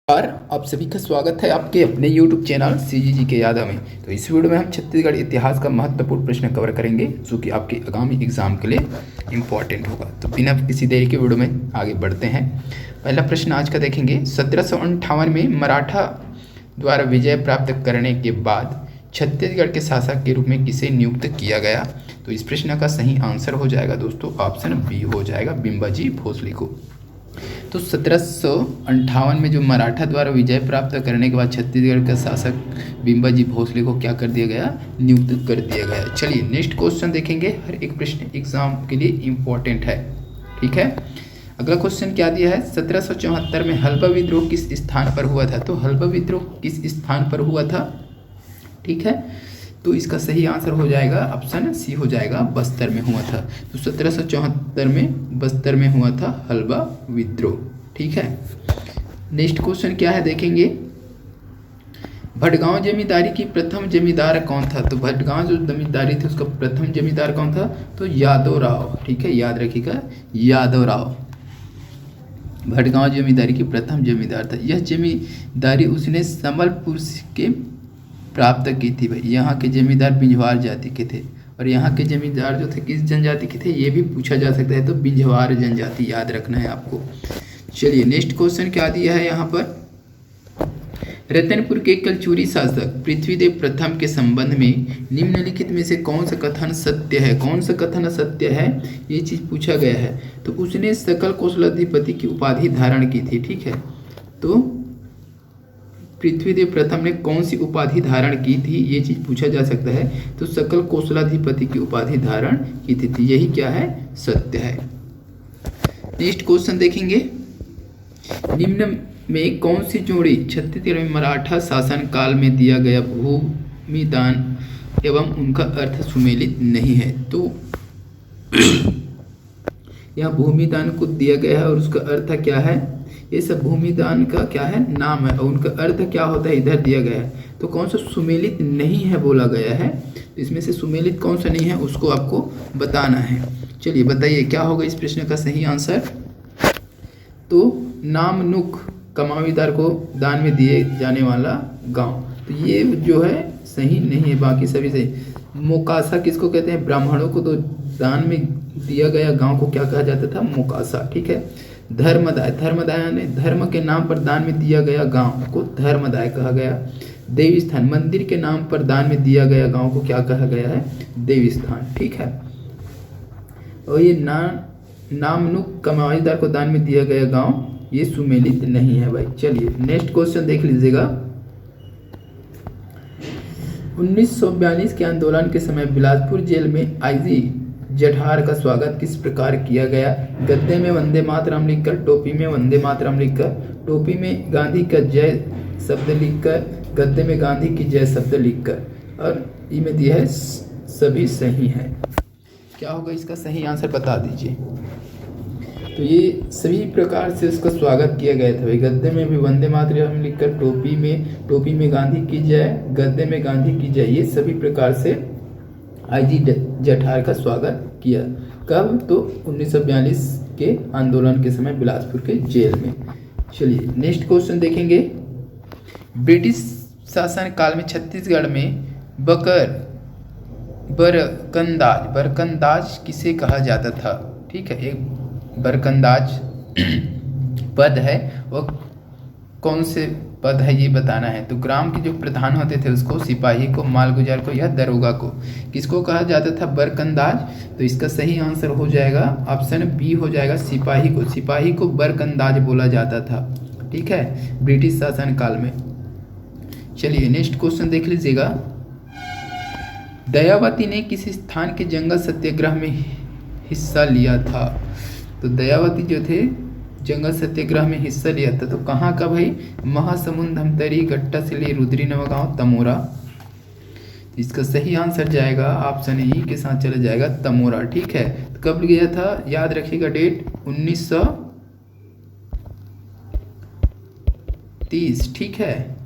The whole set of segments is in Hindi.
और आप सभी का स्वागत है आपके अपने YouTube चैनल CGG के यादव में। तो इस वीडियो में हम छत्तीसगढ़ इतिहास का महत्वपूर्ण प्रश्न कवर करेंगे जो कि आपके आगामी एग्जाम के लिए इम्पॉर्टेंट होगा। तो बिना किसी देरी के वीडियो में आगे बढ़ते हैं। पहला प्रश्न आज का देखेंगे। 1758 में मराठा द्वारा विजय प्राप्त करने के बाद छत्तीसगढ़ के शासक के रूप में किसे नियुक्त किया गया? तो इस प्रश्न का सही आंसर हो जाएगा दोस्तों ऑप्शन बी हो जाएगा, बिंबाजी भोसले को। तो 1758 में जो मराठा द्वारा विजय प्राप्त करने के बाद छत्तीसगढ़ का शासक बिंबाजी भोसले को क्या कर दिया गया? नियुक्त कर दिया गया। चलिए नेक्स्ट क्वेश्चन देखेंगे। हर एक प्रश्न एग्जाम के लिए इम्पोर्टेंट है, ठीक है। अगला क्वेश्चन क्या दिया है? 1774 में हल्बा विद्रोह किस स्थान पर हुआ था? तो हल्बा विद्रोह किस स्थान पर हुआ था? ठीक है, तो इसका सही आंसर हो जाएगा ऑप्शन सी हो जाएगा, बस्तर में हुआ था। तो 1774 में बस्तर में हुआ था हल्बा विद्रोह, ठीक है। नेक्स्ट क्वेश्चन क्या है देखेंगे। भटगांव जमींदारी की प्रथम जमींदार कौन था? तो भटगांव जो जमींदारी थी उसका प्रथम जमींदार कौन था? तो यादव राव, ठीक है, याद रखिएगा यादव राव भटगांव जमींदारी की प्रथम जमींदार था। यह जमींदारी उसने संबलपुर के प्राप्त की थी। भाई यहाँ के जमींदार बिंझवार जाति के थे और यहाँ के जमींदार जो थे किस जनजाति के थे ये भी पूछा जा सकता है, तो बिंझवार जनजाति याद रखना है आपको। चलिए नेक्स्ट क्वेश्चन क्या दिया है यहाँ पर। रतनपुर के कलचुरी शासक पृथ्वीदेव प्रथम के संबंध में निम्नलिखित में से कौन सा कथन सत्य है? कौन सा कथन सत्य है ये चीज पूछा गया है। तो उसने सकल कौशलाधिपति की उपाधि धारण की थी, ठीक है। तो पृथ्वीदेव प्रथम ने कौन सी उपाधि धारण की थी ये चीज पूछा जा सकता है। तो सकल कौशलाधिपति की उपाधि धारण की थी, तो यही क्या है? सत्य है। नेक्स्ट क्वेश्चन देखेंगे। निम्न में कौन सी जोड़ी छत्तीसगढ़ में मराठा शासन काल में दिया गया भूमि दान एवं उनका अर्थ सुमेलित नहीं है? तो यहाँ भूमि दान को दिया गया है और उसका अर्थ क्या है? ये सब भूमि दान का क्या है? नाम है और उनका अर्थ क्या होता है इधर दिया गया है। तो कौन सा सुमेलित नहीं है बोला गया है, तो इसमें से सुमेलित कौन सा नहीं है उसको आपको बताना है। चलिए बताइए क्या होगा इस प्रश्न का सही आंसर। तो नामनुक कमावीदार को दान में दिए जाने वाला गांव, तो ये जो है सही नहीं है, बाकी सभी सही। मोकासा किसको कहते हैं? ब्राह्मणों को तो दान में दिया गया गांव को क्या कहा जाता था? मोकासा, ठीक है। धर्मदाय, धर्मदाय ने धर्म के नाम पर दान में दिया गया गांव को धर्मदाय कहा गया। देवी स्थान, मंदिर के नाम पर दान में दिया गया गांव को क्या कहा गया है? देवी स्थान, ठीक है। और ये नामनुक कमाईदार को दान में दिया गया गांव ये सुमेलित नहीं है भाई। चलिए नेक्स्ट क्वेश्चन देख लीजिएगा। 1942 के आंदोलन के समय बिलासपुर जेल में आईजी जठार का स्वागत किस प्रकार किया गया? गद्दे में वंदे मातरम लिखकर, टोपी में वंदे मातरम लिखकर, टोपी में गांधी का जय शब्द लिखकर, गद्दे में गांधी की जय शब्द लिखकर, और इनमें दिया है सभी सही है। क्या होगा इसका सही आंसर बता दीजिए। तो ये सभी प्रकार से उसका स्वागत किया गया था भाई। गद्दे में भी वंदे मातरम लिखकर, टोपी में गांधी की जय, गद्दे में गांधी की जय, ये सभी प्रकार से आईजी जठार का स्वागत किया। कब? तो 1942 के आंदोलन के समय बिलासपुर के जेल में। चलिए नेक्स्ट क्वेश्चन देखेंगे। ब्रिटिश शासन काल में छत्तीसगढ़ में बरकंदाज किसे कहा जाता था? ठीक है, एक बरकंदाज पद है, वो कौन से पद है ये बताना है। तो ग्राम के जो प्रधान होते थे उसको, सिपाही को, मालगुजार को या दरोगा को किसको कहा जाता था? बरकंदाज। तो इसका सही आंसर हो जाएगा ऑप्शन बी हो जाएगा, सिपाही को। सिपाही को बरकंदाज बोला जाता था, ठीक है, ब्रिटिश शासन काल में। चलिए नेक्स्ट क्वेश्चन देख लीजिएगा। दयावती ने किस स्थान के जंगल सत्याग्रह में हिस्सा लिया था? तो दयावती जो थे जंगल सत्याग्रह में हिस्सा लिया था। तो कहाँ का भाई? महासमुंद, धमतरी, गट्टा सिली, रुद्री नवागांव, तमोरा। तो इसका सही आंसर जाएगा ऑप्शन ई के साथ चला जाएगा तमोरा, ठीक है। तो कब गया था याद रखिएगा डेट 1930, ठीक है।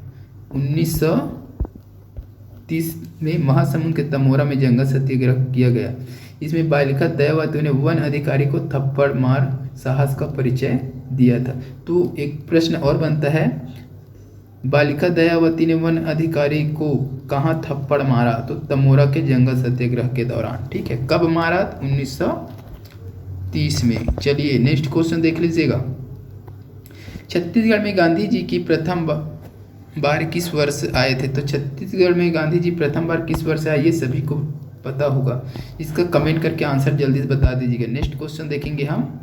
1930 में महासमुंद के तमोरा में जंगल सत्याग्रह किया गया। इसमें बालिका दयावती ने वन अधिकारी को थप्पड़ मार साहस का परिचय दिया था। तो एक प्रश्न और बनता है, बालिका दयावती ने वन अधिकारी को कहाँ थप्पड़ मारा? तो तमोरा के जंगल सत्याग्रह के दौरान। ठीक है, कब मारा? 1930 में। चलिए नेक्स्ट क्वेश्चन देख लीजिएगा। छत्तीसगढ़ में गांधी जी की प्रथम बार किस वर्ष आए थे? तो छत्तीसगढ़ में गांधी जी प्रथम बार किस वर्ष आए, ये सभी को पता होगा। इसका कमेंट करके आंसर जल्दी से बता दीजिएगा। नेक्स्ट क्वेश्चन देखेंगे हम।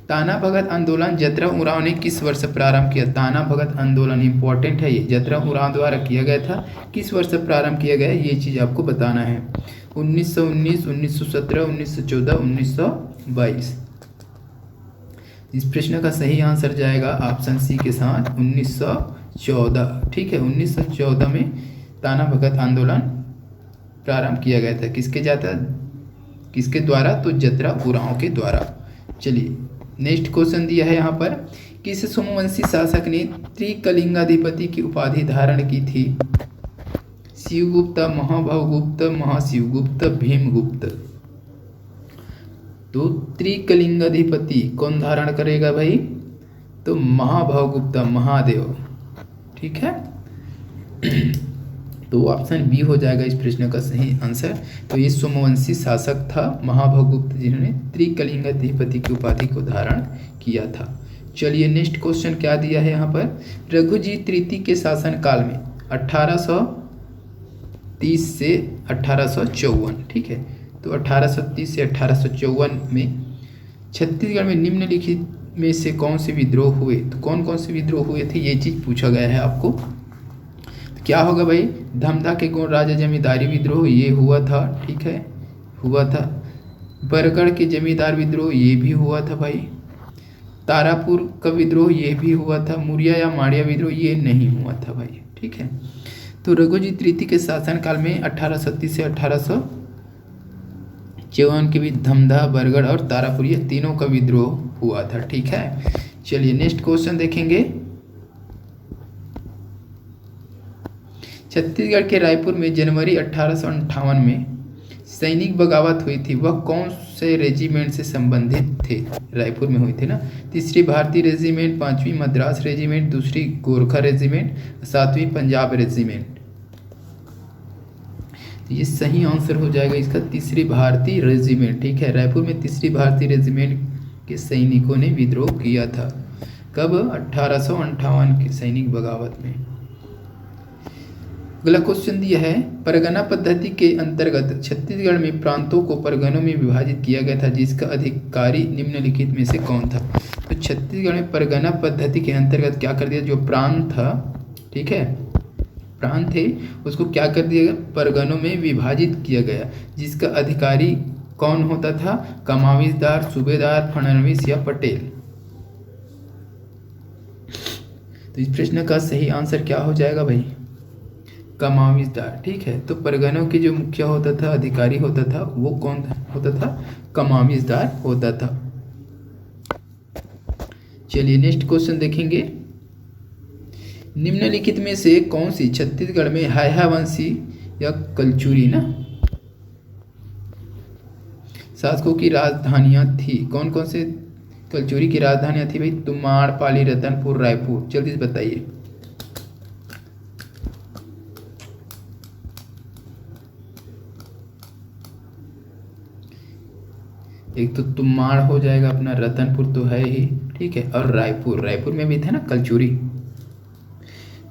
ताना भगत आंदोलन जतरा उरांव ने किस वर्ष प्रारंभ किया? ताना भगत आंदोलन इंपॉर्टेंट है ये, जतरा उरांव द्वारा किया गया था। किस वर्ष प्रारंभ किया गया ये चीज़ आपको बताना है। 1919, 1917, 1914, 1922। इस प्रश्न का सही आंसर जाएगा ऑप्शन सी के साथ 1914। ठीक है, 1914 में ताना भगत आंदोलन प्रारंभ किया गया था। किसके द्वारा? तो जतरा उरांव के द्वारा। चलिए नेक्स्ट क्वेश्चन दिया है यहाँ पर। किस सोमवंशी शासक ने त्रिकलिंगाधिपति की उपाधि धारण की थी? शिवगुप्त, महाभवगुप्त, महाशिवगुप्त, भीमगुप्त। तो त्रिकलिंगाधिपति कौन धारण करेगा भाई? तो महाभवगुप्त, महादेव। ठीक है, तो ऑप्शन बी हो जाएगा इस प्रश्न का सही आंसर। तो ये सोमवंशी शासक था महाभवगुप्त, जिन्होंने त्रिकलिंगाधिपति की उपाधि को धारण किया था। चलिए नेक्स्ट क्वेश्चन क्या दिया है यहाँ पर। रघुजी तृतीय के शासन काल में 1830 से 1854। ठीक है, तो 1830 से 1854 में छत्तीसगढ़ में निम्नलिखित में से कौन से विद्रोह हुए? तो कौन कौन से विद्रोह हुए थे ये चीज़ पूछा गया है आपको। तो क्या होगा भाई? धमधा के गौड़ राजा जमींदारी विद्रोह ये हुआ था। ठीक है, हुआ था। बरगढ़ के जमींदार विद्रोह ये भी हुआ था भाई। तारापुर का विद्रोह ये भी हुआ था। मुरिया या माड़िया विद्रोह ये नहीं हुआ था भाई। ठीक है, तो रघुजी तृतीय के शासनकाल में 1830 से 1854 के बीच धमधा, बरगढ़ और तारापुर ये तीनों का विद्रोह हुआ था। ठीक है, चलिए नेक्स्ट क्वेश्चन देखेंगे। छत्तीसगढ़ के रायपुर में जनवरी 1858 में सैनिक बगावत हुई थी, वह कौन से रेजिमेंट से संबंधित थे? रायपुर में हुई थी ना। 3री भारतीय रेजिमेंट, 5वीं मद्रास रेजिमेंट, 2री गोरखा रेजिमेंट, 7वीं पंजाब रेजिमेंट। ये सही आंसर हो जाएगा इसका 3री भारतीय रेजिमेंट। ठीक है, रायपुर में 3री भारतीय रेजिमेंट के सैनिकों ने विद्रोह किया था। कब? 1858 के सैनिक बगावत में। अगला क्वेश्चन दिया है। परगना पद्धति के अंतर्गत छत्तीसगढ़ में प्रांतों को परगनों में विभाजित किया गया था, जिसका अधिकारी निम्नलिखित में से कौन था? तो छत्तीसगढ़ में परगना पद्धति के अंतर्गत क्या कर दिया? जो प्रांत था, ठीक है, प्रांत थे, उसको क्या कर दिया गया? परगनों में विभाजित किया गया, जिसका अधिकारी कौन होता था? कमाविजदार, सूबेदार, फडणवीस या पटेल। तो इस प्रश्न का सही आंसर क्या हो जाएगा भाई? कमाविजदार। ठीक है, तो परगनों के जो मुखिया होता था, अधिकारी होता था, वो कौन होता था? कमाविजदार होता था। चलिए नेक्स्ट क्वेश्चन देखेंगे। निम्नलिखित में से कौन सी छत्तीसगढ़ में हायावंशी या कलचुरी ना शासकों की राजधानियां थी? कौन कौन से कलचुरी की राजधानियां थी भाई? तुमाड़, पाली, रतनपुर, रायपुर। जल्दी से बताइए। एक तो तुमाड़ हो जाएगा अपना, रतनपुर तो है ही, ठीक है, और रायपुर। रायपुर में भी था ना कलचुरी।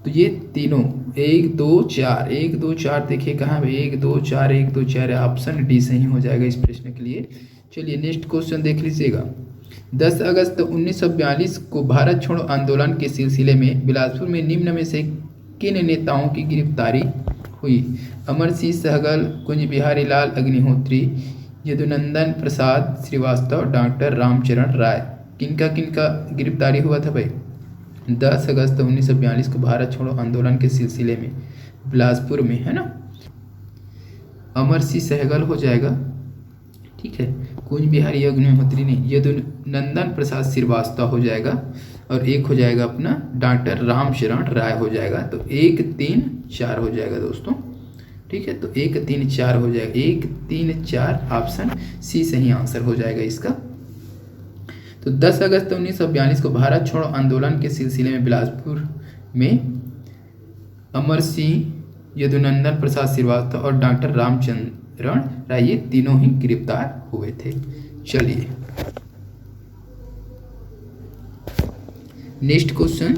तो ये तीनों 1 2 4 1 2 4 देखिए कहाँ भाई? 1 2 4 1 2 4 ऑप्शन डी सही हो जाएगा इस प्रश्न के लिए। चलिए नेक्स्ट क्वेश्चन देख लीजिएगा। 10 अगस्त 1942 को भारत छोड़ो आंदोलन के सिलसिले में बिलासपुर में निम्न में से किन नेताओं की गिरफ्तारी हुई? अमर सिंह सहगल, कुंज बिहारी लाल अग्निहोत्री, यदुनंदन प्रसाद श्रीवास्तव, डॉक्टर रामचरण राय। किनका गिरफ्तारी हुआ था भाई? 10 अगस्त 1942 को भारत छोड़ो आंदोलन के सिलसिले में बिलासपुर में, है ना। अमर सिंह सहगल हो जाएगा, ठीक है, कुंज बिहारी अग्निहोत्री नहीं, यदुनंदन प्रसाद श्रीवास्तव हो जाएगा, और एक हो जाएगा अपना डॉक्टर रामचरण राय हो जाएगा। तो 1 3 4 हो जाएगा दोस्तों, ठीक है। तो 1 3 4 हो जाएगा, 1 3 4 ऑप्शन सी सही आंसर हो जाएगा इसका। तो 10 अगस्त 1942 को भारत छोड़ो आंदोलन के सिलसिले में बिलासपुर में अमर सिंह, यदुनंदन प्रसाद श्रीवास्तव और डॉक्टर रामचंद्रन राय, ये तीनों ही गिरफ्तार हुए थे। चलिए नेक्स्ट क्वेश्चन,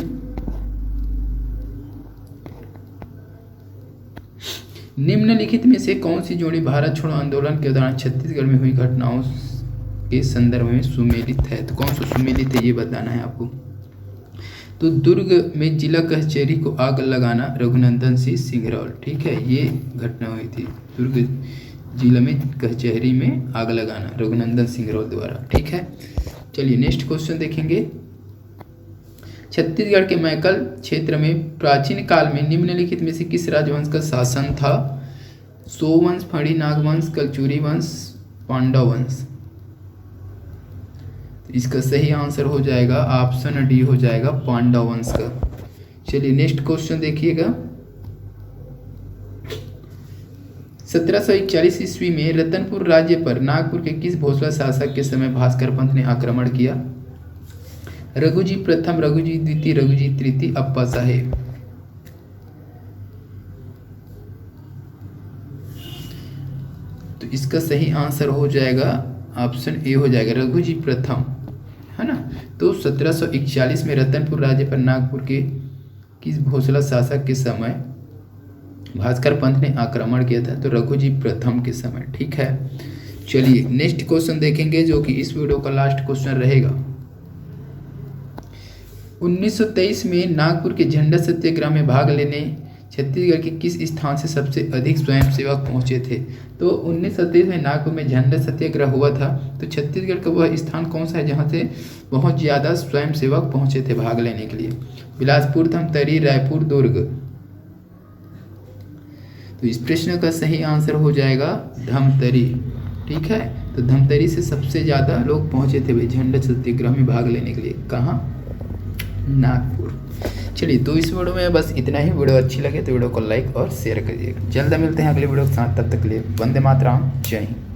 निम्नलिखित में से कौन सी जोड़ी भारत छोड़ो आंदोलन के दौरान छत्तीसगढ़ में हुई घटनाओं के संदर्भ में सुमेलित है? तो कौन सा सुमेलित है ये बताना है आपको। तो दुर्ग में जिला कचहरी को आग लगाना, रघुनंदन सिंह सिंगरौल, ठीक है, ये घटना हुई थी। दुर्ग जिला में कचहरी में आग लगाना, रघुनंदन सिंगरौल द्वारा, ठीक है। चलिए नेक्स्ट क्वेश्चन देखेंगे, छत्तीसगढ़ के मैकल क्षेत्र में प्राचीन काल में निम्नलिखित में से किस राजवंश का शासन था? सोवंश, फणी नागवंश, कलचुरी वंश, पांडव वंश। इसका सही आंसर हो जाएगा ऑप्शन डी हो जाएगा पांडव वंश का। चलिए नेक्स्ट क्वेश्चन देखिएगा, 1741 ईस्वी में रतनपुर राज्य पर नागपुर के किस भोसला शासक के समय भास्कर पंथ ने आक्रमण किया? रघुजी प्रथम, रघुजी द्वितीय, रघुजी तृतीय, अप्पा साहेब। तो इसका सही आंसर हो जाएगा ऑप्शन ए हो जाएगा रघुजी प्रथम, है ना। तो 1741 में रतनपुर राज्य पर नागपुर के किस भोसला शासक के समय भास्कर पंथ ने आक्रमण किया था? तो रघुजी प्रथम के समय, ठीक है। चलिए नेक्स्ट क्वेश्चन देखेंगे जो कि इस वीडियो का लास्ट क्वेश्चन रहेगा। 1923 में नागपुर के झंडा सत्याग्रह में भाग लेने छत्तीसगढ़ के किस स्थान से सबसे अधिक स्वयंसेवक पहुंचे थे? तो 1927 में नागपुर में झंडा सत्याग्रह हुआ था, तो छत्तीसगढ़ का वह स्थान कौन सा है जहां से बहुत ज़्यादा स्वयंसेवक पहुंचे थे भाग लेने के लिए? बिलासपुर, धमतरी, रायपुर, दुर्ग। तो इस प्रश्न का सही आंसर हो जाएगा धमतरी, ठीक है। तो धमतरी से सबसे ज़्यादा लोग पहुंचे थे भाई झंडा सत्याग्रह में भाग लेने के लिए। कहाँ? नागपुर। चलिए तो इस वीडियो में बस इतना ही। वीडियो अच्छी लगे तो वीडियो को लाइक और शेयर करिएगा। जल्द मिलते हैं अगले वीडियो के साथ, तब तक के लिए वंदे मातरम, जय हिंद।